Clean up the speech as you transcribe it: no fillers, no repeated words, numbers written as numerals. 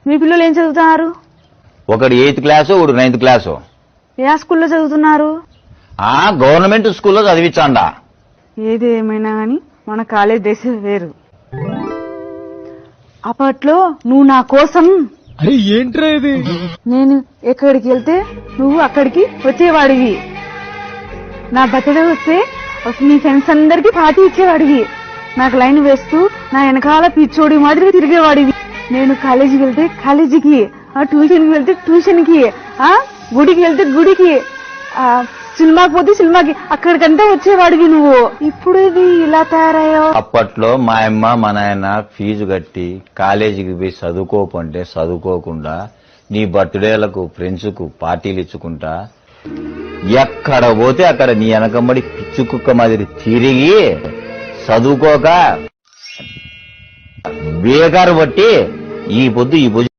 మీ పిల్లలు ఏం చదువుతున్నారు? ఒకడు 8th క్లాసు, ఒకడు 9th క్లాసు. ఏ స్కూల్లో చదువుతున్నారు? గవర్నమెంట్ స్కూల్లో చదివించాండా. ఏది ఏమైనా గాని మన కాలేజ్ దేశం వేరు. అప్పట్లో నువ్వు నా కోసం అరే ఏంట్రా ఇది? నేను ఎక్కడికి వెళ్తే నువ్వు అక్కడికి వచ్చేవాడివి. నా బర్త్డే వస్తే నీ ఫ్రెండ్స్ అందరికి పార్టీ ఇచ్చేవాడివి. నాకు లైన్ వేస్తూ నా వెనకాల పిచ్చోడి మాదిరిగా తిరిగేవాడివి. నేను కాలేజీకి వెళ్తే కాలేజీకి, ట్యూషన్కి వెళ్తే ట్యూషన్కి, గుడికి వెళ్తే గుడికి, సినిమాకి పోతే సినిమాకి, అక్కడికంతా వచ్చేవాడివి నువ్వు. ఇప్పుడు ఇది ఇలా తయారయ్యో. అప్పట్లో మా అమ్మ మా నాయన ఫీజు కట్టి కాలేజీకి పోయి చదువుకోకుంటే చదువుకోకుండా నీ బర్త్డేలకు ఫ్రెండ్స్ కు పార్టీలు ఇచ్చుకుంటా ఎక్కడ పోతే అక్కడ నీ వెనకమ్మడి పిచ్చు కుక్క మాదిరి తిరిగి చదువుకోక బేకారు బట్టి ఈ పొద్దు